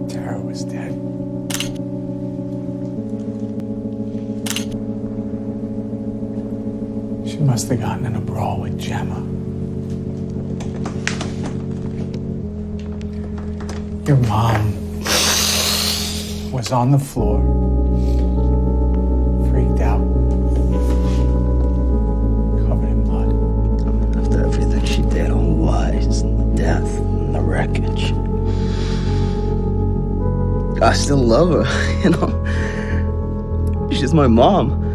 Tara was dead. She must have gotten in a brawl with Gemma. Your mom was on the floor, freaked out, covered in blood. After everything she did, all the lies and the death and the wreckage, I still love her, you know. She's my mom.